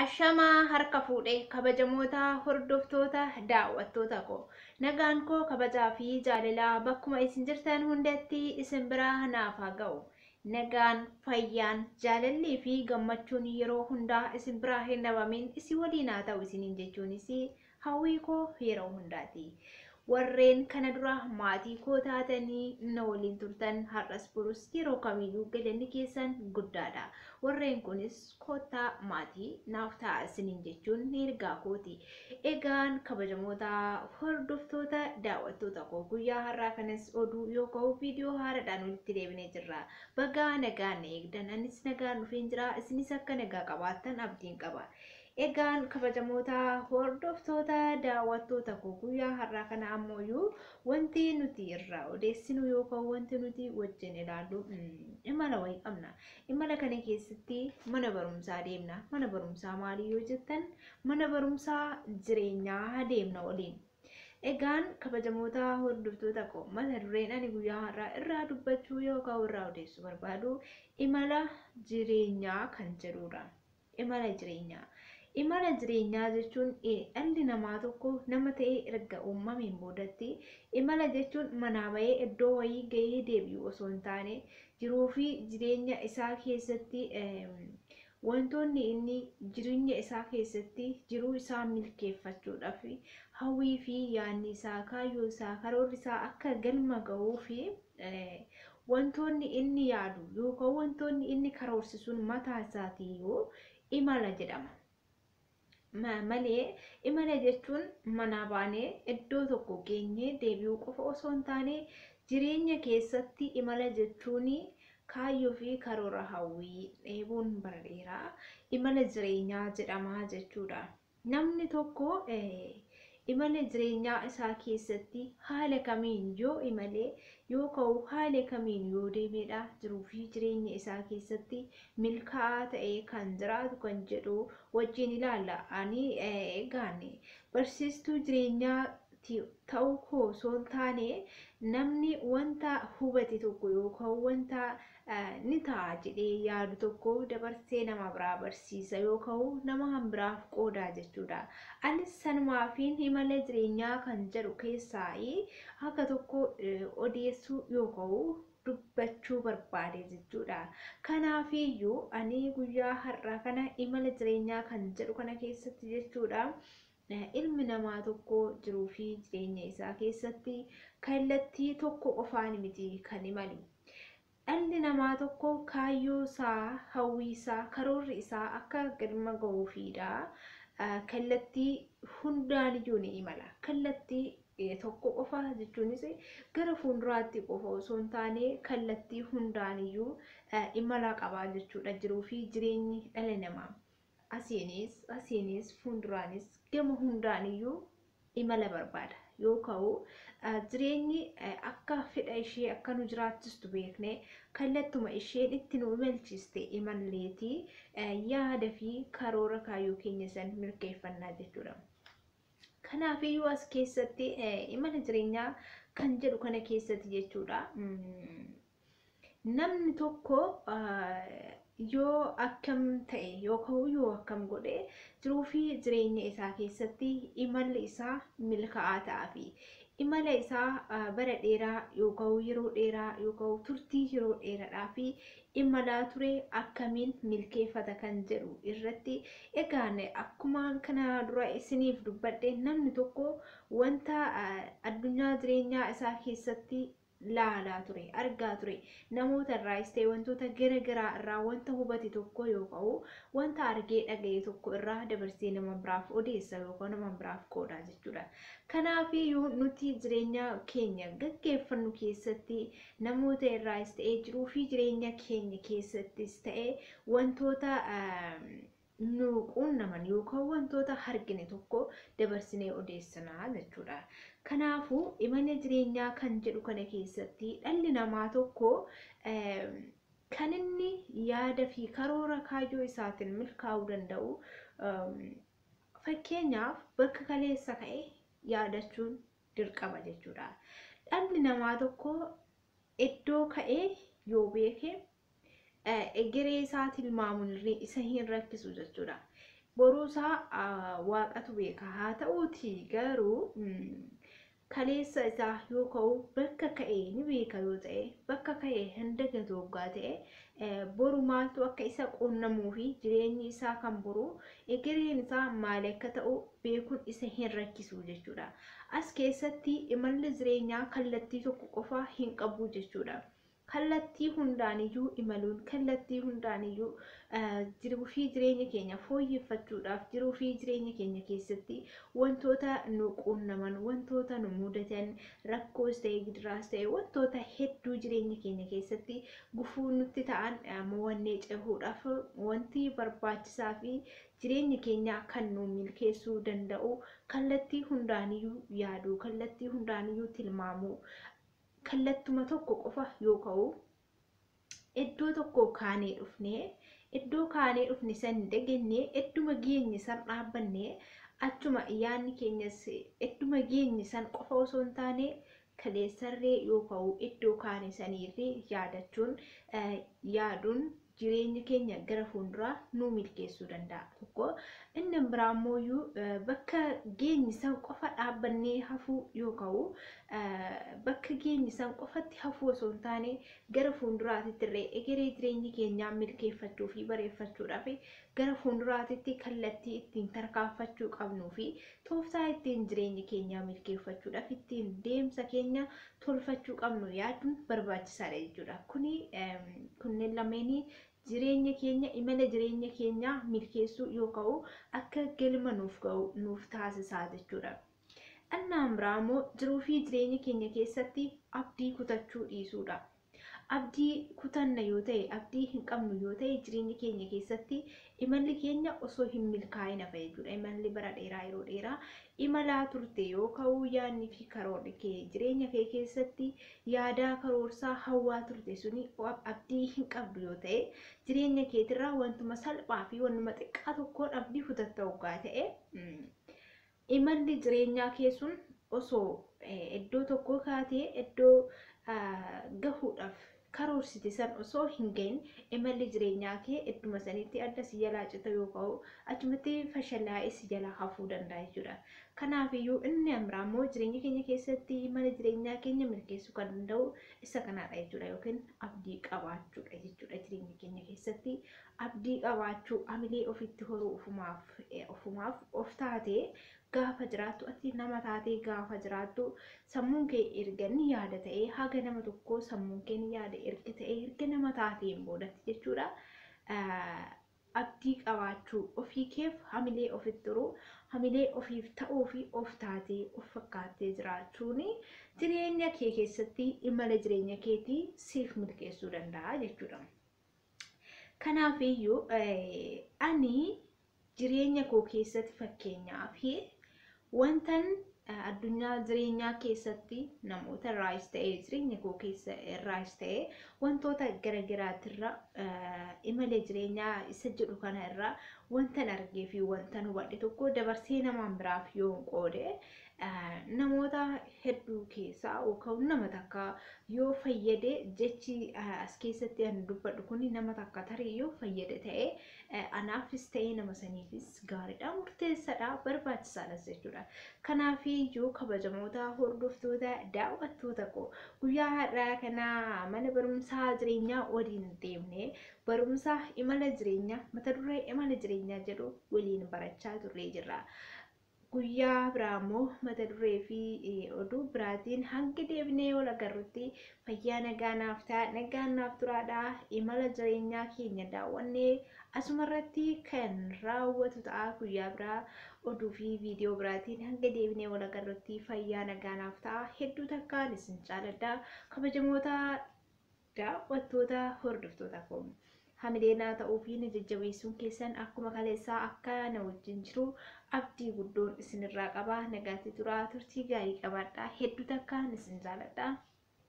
Ashamaa harka fuudhee kabajamoota hordoftoota daawwattoota koo nagaan koo kabajaa fi jaalalaa bakkuma isin jirtan hundatti isin biraa naaf haa ga'u. Nagaan fayyaan jaalallii fi gammachuun yeroo hundaa isin biraa hin dhabamin isin waliin haa ta'u isiniin jechuunis hawwii koo yeroo hundaati. Warreen kana dura maatii koo taatanii na waliin turtan har'as burus yeroo kamiyyuu galanni keessan guddaadha. Warreen kunis kottaa maatii naaf ta'a isiniin jechuun ergaa kooti. Egaan kabajamoota hordoftoota daawwattoota koo guyyaa har'aa kanas oduu yoo ka'u viidiyoo haaraadhaan walitti deebinee jirra. Bagaa nagaan eegdan anis nagaan dhufeen jira isinis akka nagaa qabaattan abdiin qaba. Egaan kabajamoota hordoftoota daawwattoota koo guyyaa har'aa kana ammoo wanti nuti irraa odeessinu yookaan wanti nuti wajjin ilaallu imala wayii qabna. Imala kana keessatti mana barumsaa deemna. Mana barumsaa maalii yoo jettan mana barumsaa jireenyaa deemna waliin. Egaan kabajamoota hordoftoota koo mata dureen ani guyyaa har'aa irraa dubbachuu yookaan irraa odeessuu barbaadu imala jireenyaa kan jedhudha. Imala jireenyaa. Imala jireenyaa jechuun dhalli namaa tokko nama ta'ee erga uumameen boodatti imala jechuun manaa bahee iddoo wayii gahee deebi'u osoo hin taane jiruu fi jireenya isaa keessatti wantoonni inni jireenya isaa keessatti jiruu isaa milkeeffachuudhaaf hawwii fi yaadni isaa kaayyoo isaa karoorri isaa akka galma gahuu fi wantoonni inni yaadu yookaan wantoonni inni karoorsisuun mataa isaatii imala jedhama. Malee imala jechuun mana baanee iddoo tokko geenyee deebi'uu qofa osoo hin taane jireenya keessatti imala jechuun kaayyoo fi karoora hawwii dheebuun bara dheeraa imala jireenyaa jedhama jechuudha. Namni tokko imala jireenyaa isaa keessatti haala kamiin yoo imalee yoo ka'u haala kamiin yoo deemeedha jiruu fi jireenya isaa keessatti milkaa'aa ta'ee kan jiraatu kan jedhu wajjin ilaalla. Ani egaan barsiistuu jireenyaa ta'uu koo osoo hin taane namni wanta hubate tokko yookaan wanta ni ta'a jedhee yaadu tokko dabarsee nama biraa barsiisa yookaan nama biraaf qoodaa jechuudha. Anis sanumaafiin imala jireenyaa kan jedhu keessaa akka tokko odeessuu yookaan dubbachuu barbaade jechuudha. Kanaafiyyuu ani guyyaa har'aa kana imala jireenyaa kan jedhu kana keessatti jechuudha. Ilmi namaa tokko jiruu fi jireenya isaa keessatti kallattii tokko qofaan miti kan imalu. Dhalli namaa tokko kaayyoo isaa, hawwii isaa, karoorri isaa akka galma gahuufidha. Kallattii hundaan iyyuu ni imala. Kallattii tokko qofa jechuunis gara fuulduraatti qofa osoo hin taane kallattii hundaan iyyuu imala qaba jechuudha jiruu fi jireenyi dhala namaa. Asiinis fuulduraanis gama hundaan iyyuu imala barbaada. Yookaan jireenyi akka fedha ishee akka nu jiraachistu beeknee kallattuma isheen itti nu imalchiste imalleetii yaada fi karoora kaayyoo keenya san milkeeffannaa jechuudha. Kanaafiyyuu as keessatti imala jireenyaa kan jedhu kana keessatti jechuudha. Namni tokko yoo akkam ta'e yookaan yoo akkam godhe jiruu fi jireenya isaa keessatti imalli isaa milkaa'aa ta'aa fi imala isaa bara dheeraa yookaan yeroo dheeraa yookaan turtii yeroo dheeraadhaa fi imalaa ture akkamiin milkeeffata kan jedhu irratti egaan akkuma kana dura isiniif dubbadhe namni tokko wanta addunyaa jireenyaa isaa keessatti laalaa ture argaa ture namoota irraas ta'e wantoota garaagaraa irraa wanta hubate tokko yookaan wanta argee dhaga'e tokko irraa dabarsee nama biraaf odeessa yookaan nama biraaf qoodaa jechuudha. Kanaafiyyuu nuti jireenya keenya gaggeeffannu keessatti namoota irraas ta'e jiruu fi jireenya keenya keessattis ta'e wantoota nu qunnaman yookaan wantoota argine tokko dabarsinee odeessanaa jechuudha. Kanaafuu imala jireenyaa kan jedhu kana keessatti dhalli namaa tokko kan inni yaada fi karoora kaayyoo isaatiin milkaa'uu danda'u fakkeenyaaf bakka kaleessa ka'e yaadachuun dirqama jechuudha. Dhalli namaa tokko iddoo ka'e yoo beeke egeree isaa tilmaamuun isa hin rakkisu jechuudha. boruusaa waaqatu beeka. Haa ta'uutii garuu kaleessa isaa yoo ka'u bakka ka'ee ni beeka yoo ta'e bakka ka'ee hunda gatoogaa ta'e boru maaltu akka isa quunnamuu fi jireenyi isaa kan boru egereen isaa maal akka ta'u beekuun isa hin rakkisu jechuudha. As keessatti imalli jireenyaa kallattii tokko qofa hin qabu jechuudha. Kallattii hundaaniyyuu imaluun kallattii hundaaniyyuu jiruu fi jireenya keenya fooyyeffachuudhaaf jiruu fi jireenya keenya keessatti wantoota nu quunnaman wantoota nu mudatan rakkoos ta'e gidiraas ta'e wantoota hedduu jireenya keenya keessatti gufuu nutti ta'an mo'annee cehuudhaaf wanti barbaachisaa fi jireenya keenya kan nu milkeessuu danda'u kallattii hundaaniyyuu yaaduu kallattii hundaaniyyuu tilmaamuu kallattuma tokko qofa yoo ka'u iddoo tokko kaanee dhufne san dagannee idduma geenye san dhaabbannee achuma yaadni keenyas idduma geenye san qofa osoo hin taane kaleessarree yoo ka'u iddoo kaane saniirree yaaduun jireenya keenya gara fuulduraa nu milkeessuu danda'a. Tokko inni biraammooyyuu bakka geenye san qofa dhaabbannee hafuu yoo ka'u bakka geenye san qofatti hafuu osoo hin taane gara fuulduraatitti illee egeree jireenya keenyaa milkeeffachuu fi bareeffachuudhaaf gara fuulduraatitti kallattii ittiin tarkaanfachuu qabnuu fi tooftaa ittiin jireenya keenyaa milkeeffachuudhaaf ittiin deemsa keenya tolfachuu qabnu yaaduun barbaachisaadha jechuudha. Kunneen lameenii jireenya keenya imala jireenya keenya milkeessuu yoo ka'u akka galma nuuf ga'u nuuf taasisaa jechuudha. Annaan biraamoo jiruu fi jireenya keenya keessatti abdii kutachuu dhiisuudha. Abdii kutanna yoo ta'e abdii hin qabnu yoo ta'e jireenya keenya keessatti imalli keenya osoo hin milkaa'in hafa jechuudha. Imalli bara dheeraa yeroo dheeraa imalaa turte yoo ka'u yaadni fi karoorri kee jireenya kee keessatti yaadaa karoorsaa hawwaa turte suni abdii hin qabdu yoo ta'e jireenya keetirraa wantuma salphaa fi wantuma xiqqaa tokkoon abdii kutatta hoggaa ta'e imalli jireenyaa kee sun osoo iddoo tokko kaatee iddoo gahuudhaaf karoorsite san osoo hin gahin imalli jireenyaa kee idduma sanitti adda si jalaa cita yoo ka'u achumatti fashalaa'ee si jalaa hafuu danda'a jechuudha. Kanaafiyyuu inni amraammoo jireenya keenya keessatti imala jireenyaa keenya milkeessuu kan danda'u isa kanaadha jechuudha yookiin abdii qabaachuudha jechuudha. Jireenya keenya keessatti abdii qabaachuu amilee ofitti horuu ofumaaf of taatee gaafa jiraattu ati nama taatee gaafa jiraattu sammuun kee erga ni yaada ta'ee haga nama tokko sammuun kee ni yaada erga nama taateen boodatti jechuudha. Abdii qabaachuu ofii keef hamilee ofitti horuu hamilee ofiif ta'uu fi of taatee of fakkaattee jiraachuun jireenya kee keessatti imala jireenya keetii siif milkeessuu danda'a jechuudha. Kanaafiyyuu ani jireenya koo keessatti fakkeenyaaf wantan addunyaa jireenyaa keessatti namoota irraas ta'ee jireenya koo keessa irraas ta'ee wantoota garaagaraatirra imala jireenyaa isa jedhu kana irraa wantan argee fi wantan hubadhe tokko dabarsee namaan biraaf yoo qoode namoota hedduu keessaa yookaan nama takka yoo fayyade jechi as keessatti ani dubbadhu kun nama takka tarii yoo fayyade ta'e anaafis ta'e nama saniifis gaariidha murteessaadha barbaachisaadha jechuudha. Kanaafiyyuu kabajamoota hordoftoota daawwattoota koo guyyaa har'aa kana mana barumsaa jireenyaa waliin deemnee barumsa imala jireenyaa mata duree imala jireenyaa jedhu waliin barachaa turree jirra. Guyyaa biraammoo mata duree fi oduu biraatiin hanga deebinee wal agarrutti fayyaa nagaa naaf ta'a nagaa naaf turaadha. Imala jireenyaa keenya daawwannee asumarratti kan raawwatu ta'a. Guyyaa biraa oduu fi viidiyoo biraatiin hanga deebinee wal agarrutti fayyaa nagaa naaf ta'a. Hedduu takkaan isin jaalladha kabajamoota daawwattoota hordoftoota koo. Hamileenaa ta'uu fi na jajjabeessuun keessan akkuma kaleessaa akka na wajjin jiru abdii guddoon isinirraa qaba. Nagaatti turaa turtii gaarii qabaadha. Hedduu takkaan isin jaalladha.